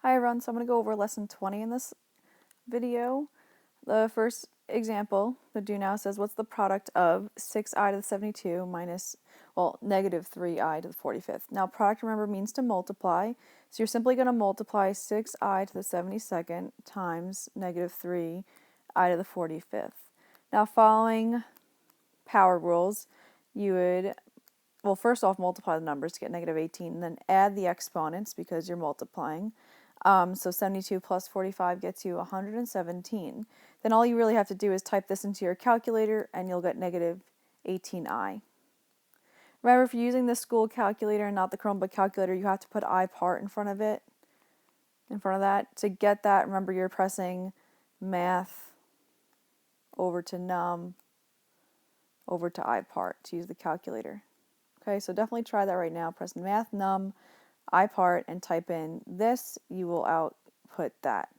Hi everyone, so I'm going to go over lesson 20 in this video. The first example, the do now says, what's the product of 6i to the 72 minus, well, negative 3i to the 45th. Now product, remember, means to multiply, so you're simply going to multiply 6i to the 72nd times negative 3i to the 45th. Now following power rules, you would, well, first off, multiply the numbers to get negative 18, and then add the exponents because you're multiplying. So 72 plus 45 gets you 117. Then all you really have to do is type this into your calculator and you'll get negative 18i. Remember, if you're using the school calculator and not the Chromebook calculator, you have to put I part in front of it, in front of that. To get that, remember you're pressing math over to num over to I part to use the calculator. Okay, so definitely try that right now. Press math num I part and type in this, you will output that.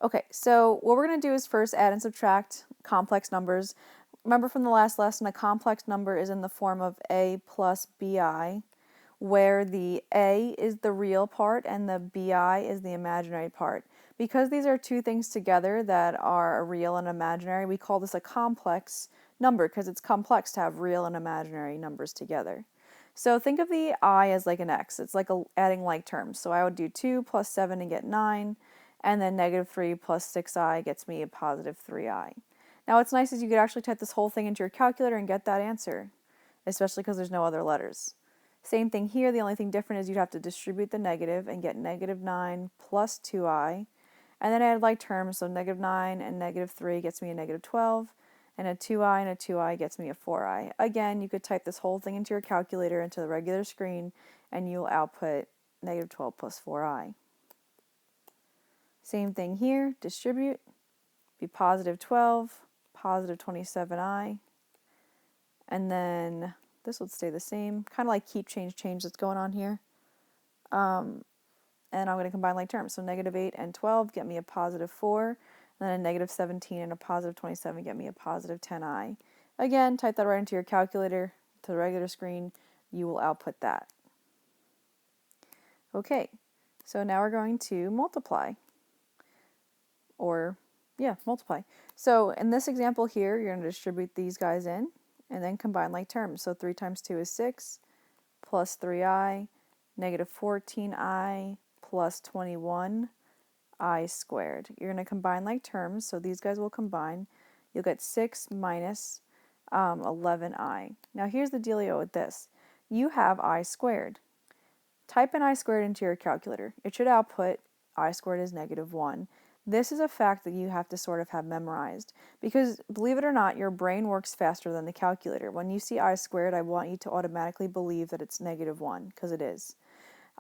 Okay, so what we're going to do is first add and subtract complex numbers. Remember from the last lesson, a complex number is in the form of a plus bi, where the a is the real part and the bi is the imaginary part. Because these are two things together that are real and imaginary, we call this a complex number because it's complex to have real and imaginary numbers together. So think of the I as like an x. It's like adding like terms. So I would do 2 plus 7 and get 9, and then negative 3 plus 6i gets me a positive 3i. Now what's nice is you could actually type this whole thing into your calculator and get that answer, especially because there's no other letters. Same thing here, the only thing different is you'd have to distribute the negative and get negative 9 plus 2i, and then add like terms, so negative 9 and negative 3 gets me a negative 12, and a 2i and a 2i gets me a 4i. Again, you could type this whole thing into your calculator into the regular screen and you'll output negative 12 plus 4i. Same thing here, distribute, be positive 12, positive 27i, and then this would stay the same, kind of like keep, change that's going on here. And I'm going to combine like terms, so negative 8 and 12 get me a positive 4, and then a negative 17 and a positive 27 get me a positive 10i. Again, type that right into your calculator to the regular screen, you will output that. Okay, so now we're going to multiply. Multiply. So in this example here, you're going to distribute these guys in and then combine like terms. So 3 times 2 is 6, plus 3i, negative 14i, plus 21i squared. You're going to combine like terms, so these guys will combine. You'll get 6 minus 11i. Now here's the dealio with this. You have I squared. Type in I squared into your calculator. It should output I squared is negative 1. This is a fact that you have to sort of have memorized because, believe it or not, your brain works faster than the calculator. When you see I squared, I want you to automatically believe that it's negative 1 because it is.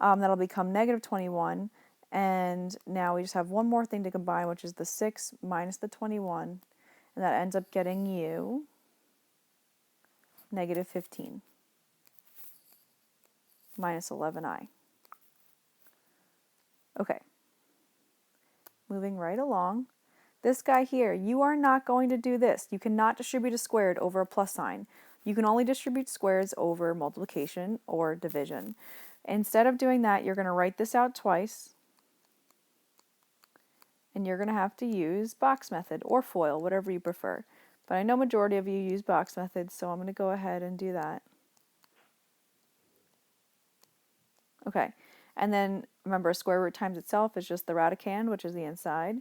That'll become negative 21, and now we just have one more thing to combine, which is the 6 minus the 21, and that ends up getting you negative 15 minus 11i. Okay. Moving right along, this guy here, you are not going to do this. You cannot distribute a squared over a plus sign. You can only distribute squares over multiplication or division. Instead of doing that, you're going to write this out twice, and you're going to have to use box method or FOIL, whatever you prefer. But I know majority of you use box method, so I'm going to go ahead and do that. Okay, and then remember, square root times itself is just the radicand, which is the inside.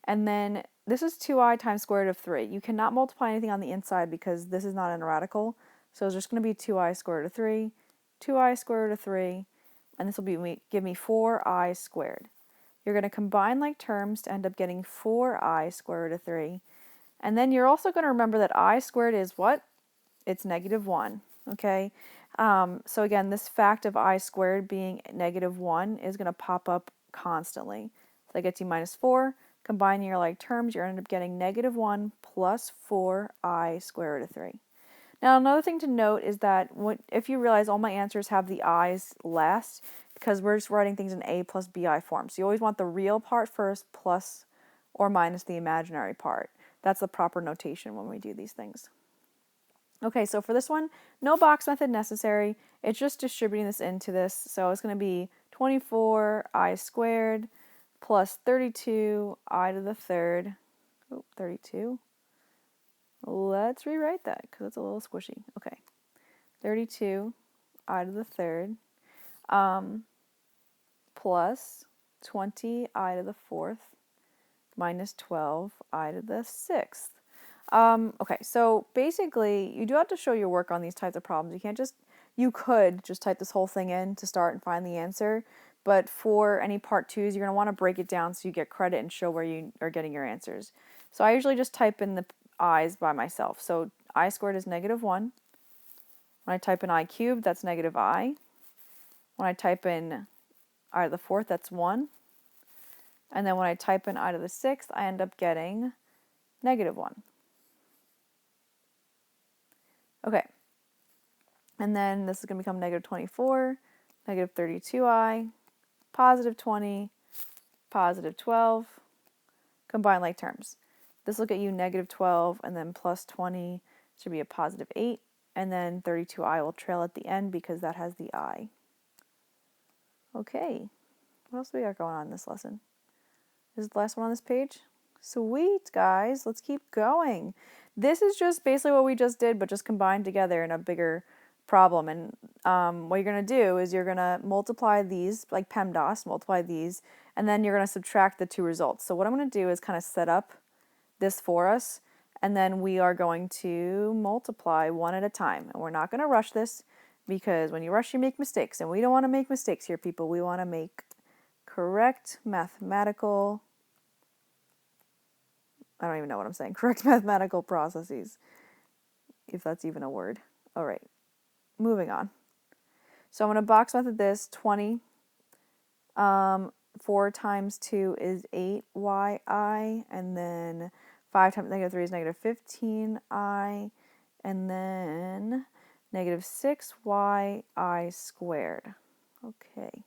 And then this is 2i times square root of 3. You cannot multiply anything on the inside because this is not a radical. So it's just going to be 2i square root of 3, 2i square root of 3, and this will give me 4i squared. You're going to combine like terms to end up getting 4i square root of 3. And then you're also going to remember that I squared is what? It's negative 1. Okay? So again, this fact of I squared being negative 1 is going to pop up constantly. So that gets you minus 4. Combining your like terms, you're going to end up getting negative 1 plus 4i square root of 3. Now another thing to note is that if you realize all my answers have the i's last, because we're just writing things in a plus bi form. So you always want the real part first plus or minus the imaginary part. That's the proper notation when we do these things. Okay, so for this one, no box method necessary. It's just distributing this into this. So it's going to be 24i squared plus 32i to the third. Oh, 32. Let's rewrite that because it's a little squishy. Okay, 32i to the third plus 20i to the fourth minus 12i to the sixth. Okay, so basically you do have to show your work on these types of problems. You could just type this whole thing in to start and find the answer, but for any part twos, you're going to want to break it down so you get credit and show where you are getting your answers. So I usually just type in the i's by myself. So I squared is -1. When I type in I cubed, that's -I. When I type in I to the fourth, that's 1. And then when I type in I to the sixth, I end up getting -1. Okay. And then this is going to become -24, -32i, +20, +12. Combine like terms. This will get you -12, and then +20 should be a +8, and then 32i will trail at the end because that has the I. Okay, what else do we got going on in this lesson? This is the last one on this page? Sweet, guys, let's keep going. This is just basically what we just did, but just combined together in a bigger problem. And what you're going to do is you're going to multiply these, like PEMDAS, multiply these, and then you're going to subtract the two results. So what I'm going to do is kind of set up this for us, and then we are going to multiply one at a time. And we're not going to rush this because when you rush, you make mistakes. And we don't want to make mistakes here, people. We want to make correct mathematical, I don't even know what I'm saying, correct mathematical processes, if that's even a word. All right, moving on. So I'm going to box method this. 20, 4 times 2 is 8yi, and then 5 times -3 is -15i, and then -6yi squared. Okay.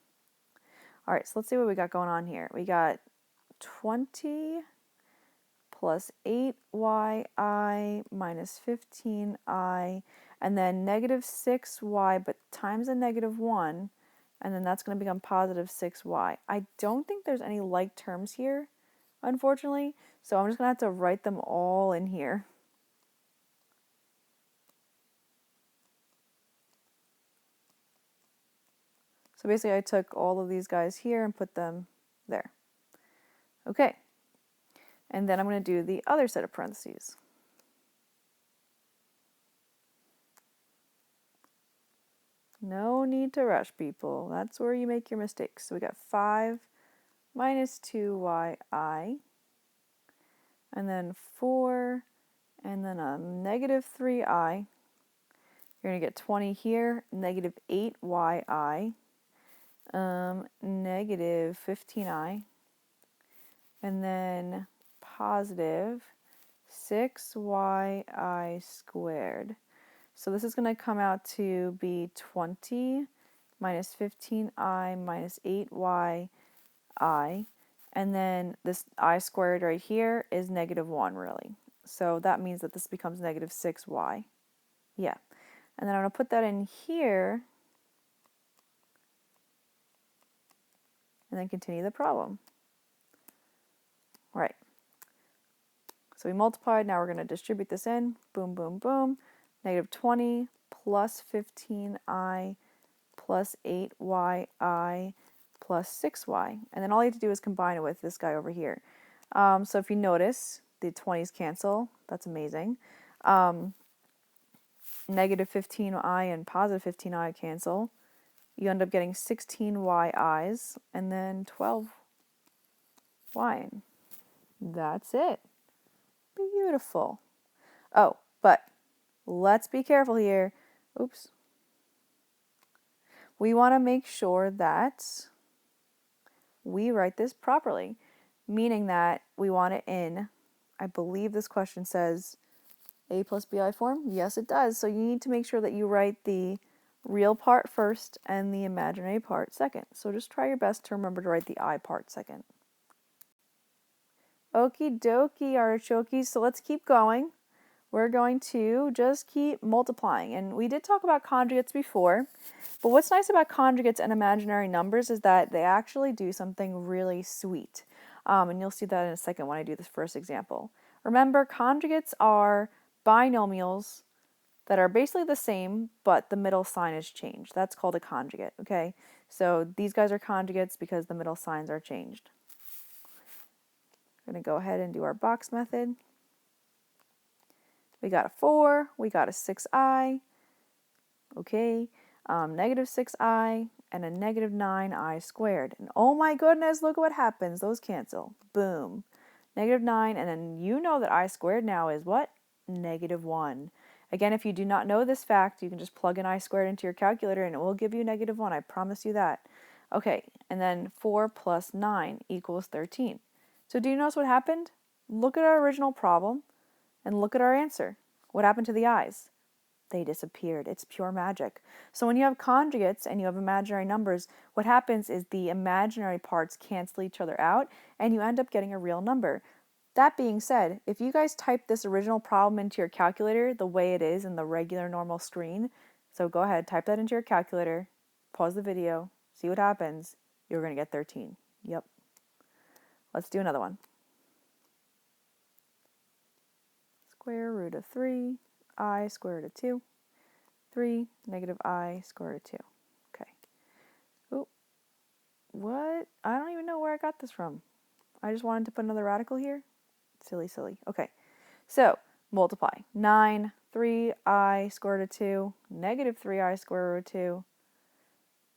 All right, so let's see what we got going on here. We got 20 plus 8yi minus 15i, and then -6y, but times a -1, and then that's going to become +6y. I don't think there's any like terms here, unfortunately, so I'm just going to have to write them all in here. So basically I took all of these guys here and put them there. Okay. And then I'm going to do the other set of parentheses. No need to rush, people. That's where you make your mistakes. So we got 5 minus 2yi, and then 4, and then a -3i. You're going to get 20 here, -8yi, -15i, and then +6yi squared. So this is going to come out to be 20 minus 15i minus 8yi, and then this I squared right here is -1 really. So that means that this becomes -6y. Yeah. And then I'm going to put that in here and then continue the problem. Right. So we multiplied, now we're going to distribute this in. Boom, boom, boom. -20 plus 15i plus 8yi plus 6y. And then all you have to do is combine it with this guy over here. So if you notice, the 20's cancel. That's amazing. -15i and +15i cancel. You end up getting 16yi's and then 12y. That's it. Beautiful. Oh, but let's be careful here. Oops. We want to make sure that we write this properly, meaning that we want it in, I believe this question says a plus bi form. Yes, it does. So you need to make sure that you write the real part first and the imaginary part second. So just try your best to remember to write the I part second. Okie dokie, artichokes. So let's keep going. we're going to just keep multiplying. And we did talk about conjugates before, but what's nice about conjugates and imaginary numbers is that they actually do something really sweet. And you'll see that in a second when I do this first example. Remember, conjugates are binomials that are basically the same, but the middle sign is changed. That's called a conjugate, okay? So these guys are conjugates because the middle signs are changed. We're going to go ahead and do our box method. We got a 4, we got a 6i, okay, negative 6i, and a negative 9i squared. And oh my goodness, look what happens. Those cancel. Boom. Negative 9, and then you know that I squared now is what? Negative 1. Again, if you do not know this fact, you can just plug in I squared into your calculator and it will give you negative 1. I promise you that. Okay, and then 4 plus 9 equals 13. So do you notice what happened? Look at our original problem and look at our answer. What happened to the i's? They disappeared. It's pure magic. So when you have conjugates and you have imaginary numbers, what happens is the imaginary parts cancel each other out and you end up getting a real number. That being said, if you guys type this original problem into your calculator the way it is in the regular normal screen, so go ahead, type that into your calculator, pause the video, see what happens, you're going to get 13. Yep. Let's do another one. Square root of 3, I square root of 2, 3, negative I square root of 2. Okay. Oh, what? I don't even know where I got this from. I just wanted to put another radical here. Silly, silly. Okay, so multiply. 9, 3i square root of 2, negative 3i square root of 2,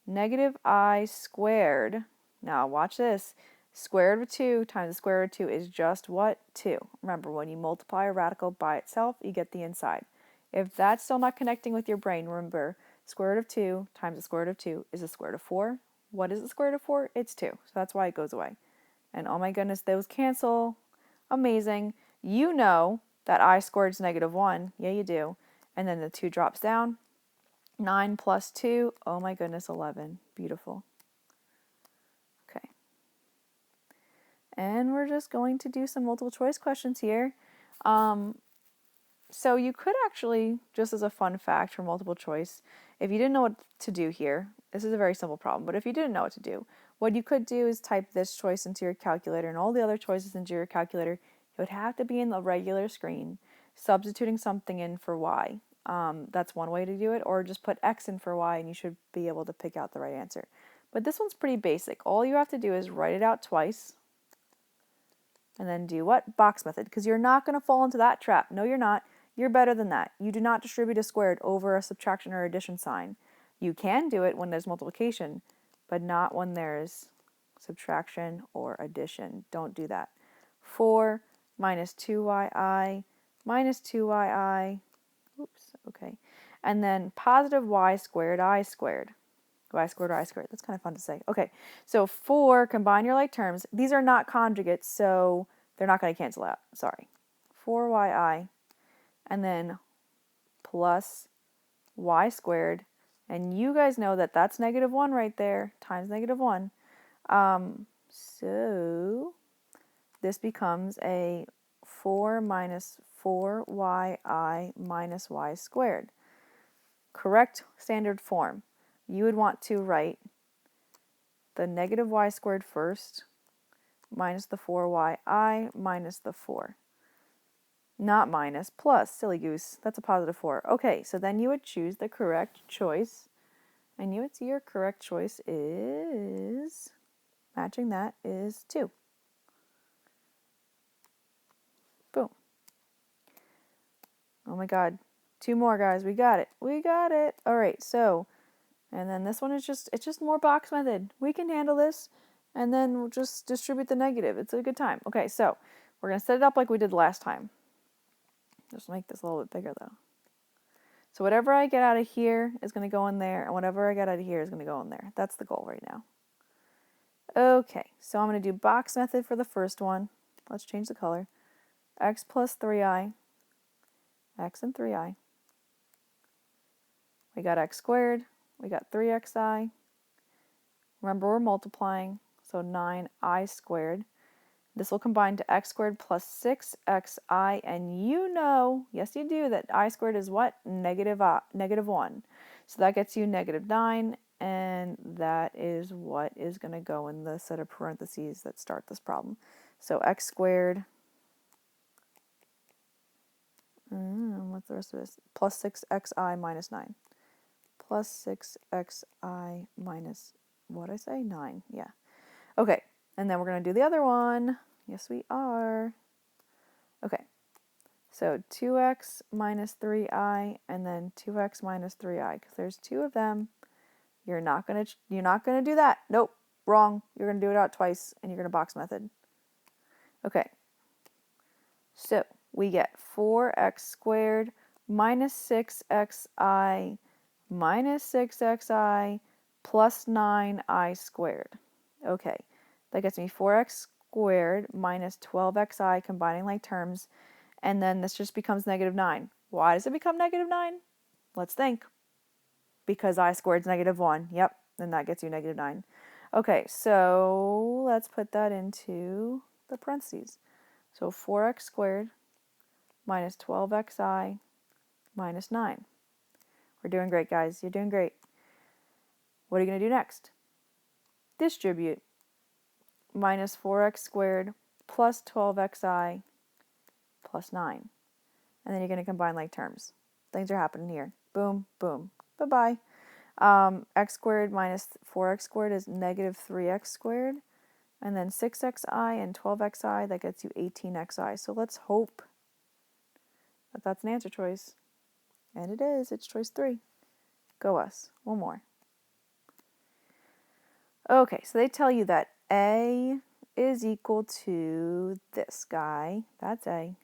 negative I squared. Now watch this. Square root of 2 times the square root of 2 is just what? 2. Remember, when you multiply a radical by itself, you get the inside. If that's still not connecting with your brain, remember, square root of 2 times the square root of 2 is the square root of 4. What is the square root of 4? It's 2. So that's why it goes away. And oh my goodness, those cancel. Amazing. You know that I squared is negative 1. Yeah, you do. And then the 2 drops down. 9 plus 2. Oh my goodness, 11. Beautiful. Okay. And we're just going to do some multiple choice questions here. So you could actually, just as a fun fact for multiple choice, if you didn't know what to do here, this is a very simple problem, but if you didn't know what to do, what you could do is type this choice into your calculator and all the other choices into your calculator. It would have to be in the regular screen, substituting something in for y. That's one way to do it, or just put x in for y and you should be able to pick out the right answer. But this one's pretty basic. All you have to do is write it out twice and then do what? Box method, because you're not going to fall into that trap. No, you're not. You're better than that. You do not distribute a squared over a subtraction or addition sign. You can do it when there's multiplication, but not when there's subtraction or addition. Don't do that. 4 minus 2yi minus 2yi. Oops, okay. And then positive y squared I squared. Y squared or I squared. That's kind of fun to say. Okay, so 4, combine your like terms. These are not conjugates, so they're not going to cancel out. Sorry. 4yi and then plus y squared. And you guys know that that's negative 1 right there, times negative 1. So this becomes a 4 minus 4yi minus y squared. Correct standard form. You would want to write the negative y squared first minus the 4yi minus the 4. Not minus, plus, silly goose, that's a positive 4. Okay, so then you would choose the correct choice, and you would see your correct choice is, matching that is 2. Boom. Oh my god, 2 more guys, we got it. We got it. All right, so, and then this one is it's just more box method. We can handle this, and then we'll just distribute the negative. It's a good time. Okay, so we're going to set it up like we did last time. Just make this a little bit bigger though. So whatever I get out of here is going to go in there, and whatever I get out of here is going to go in there. That's the goal right now. Okay, so I'm going to do box method for the first one. Let's change the color. X plus 3i, x and 3i. We got x squared, we got 3xi. Remember, we're multiplying, so 9i squared. This will combine to x squared plus 6xi, and you know, yes you do, that I squared is what? Negative 1. So that gets you negative 9, and that is what is going to go in the set of parentheses that start this problem. So x squared, what's the rest of this? Plus 6xi minus 9. Plus 6xi minus, what did I say? 9, yeah. Okay, and then we're going to do the other one. Yes, we are. Okay, so 2x minus 3i, and then 2x minus 3i, because there's two of them. You're not gonna do that. Nope, wrong. You're gonna do it out twice, and you're gonna box method. Okay, so we get 4x squared minus 6xi minus 6xi plus 9i squared. Okay, that gets me 4x squared minus 12xi, combining like terms, and then this just becomes negative 9. Why does it become negative 9? Let's think. Because I squared is negative 1. Yep, and that gets you negative 9. Okay, so let's put that into the parentheses. So 4x squared minus 12xi minus 9. We're doing great, guys. You're doing great. What are you going to do next? Distribute minus 4x squared plus 12xi plus 9. And then you're going to combine like terms. Things are happening here. Boom, boom. Bye-bye. X squared minus 4x squared is negative 3x squared. And then 6xi and 12xi, that gets you 18xi. So let's hope that that's an answer choice. And it is. It's choice 3. Go us. One more. Okay, so they tell you that A is equal to this guy. That's A.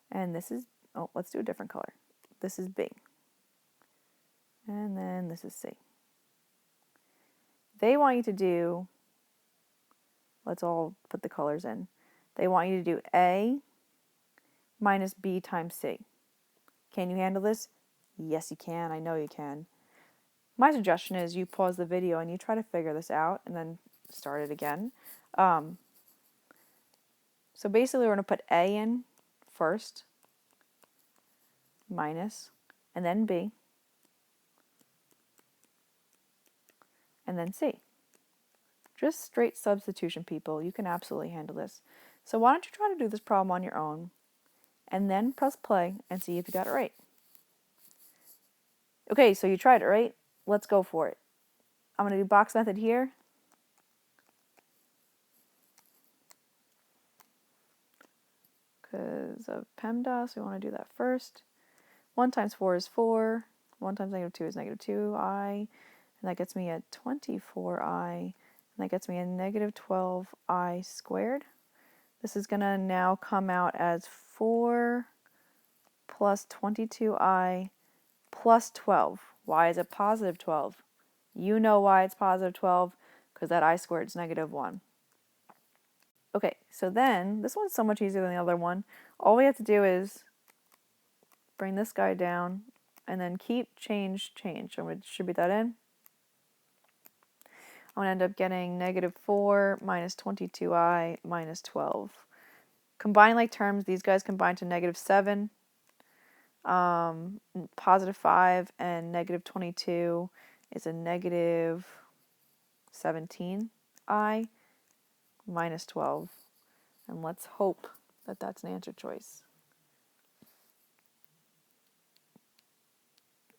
And this is, oh, let's do a different color. This is B. And then this is C. They want you to do, let's all put the colors in. They want you to do A minus B times C. Can you handle this? Yes, you can. I know you can. My suggestion is you pause the video and you try to figure this out and then start it again. So basically we're going to put A in first, minus, and then B, and then C. Just straight substitution, people. You can absolutely handle this. So why don't you try to do this problem on your own, and then press play and see if you got it right. Okay, so you tried it, right? Let's go for it. I'm going to do box method here. Because of PEMDAS, we want to do that first. 1 times 4 is 4. 1 times negative 2 is negative 2i. And that gets me a 24i. And that gets me a negative 12i squared. This is going to now come out as 4 plus 22i plus 12. Why is it positive 12? You know why it's positive 12, because that I squared is negative 1. Okay, so then, this one's so much easier than the other one. All we have to do is bring this guy down, and then keep, change, change. I'm going to distribute that in. I'm going to end up getting negative 4 minus 22i minus 12. Combine like terms, these guys combine to negative 7. Positive 5 and negative 22 is a negative 17i minus 12. And let's hope that that's an answer choice.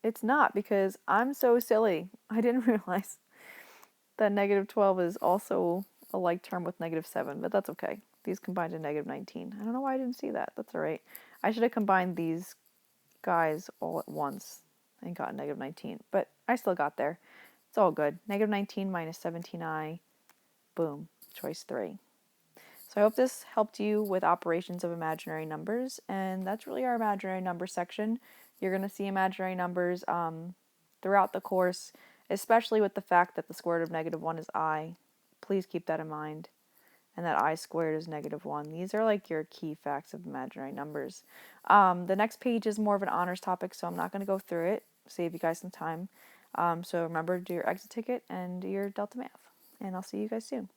It's not, because I'm so silly. I didn't realize that negative 12 is also a like term with negative 7, but that's okay. These combine to negative 19. I don't know why I didn't see that. That's all right. I should have combined these guys all at once and got negative 19, but I still got there. It's all good. Negative 19 minus 17i, boom, choice 3. So I hope this helped you with operations of imaginary numbers, and that's really our imaginary number section. You're going to see imaginary numbers throughout the course, especially with the fact that the square root of negative 1 is I. Please keep that in mind. And that I squared is negative 1. These are like your key facts of imaginary numbers. The next page is more of an honors topic, so I'm not going to go through it. Save you guys some time. So remember to do your exit ticket and do your Delta Math. And I'll see you guys soon.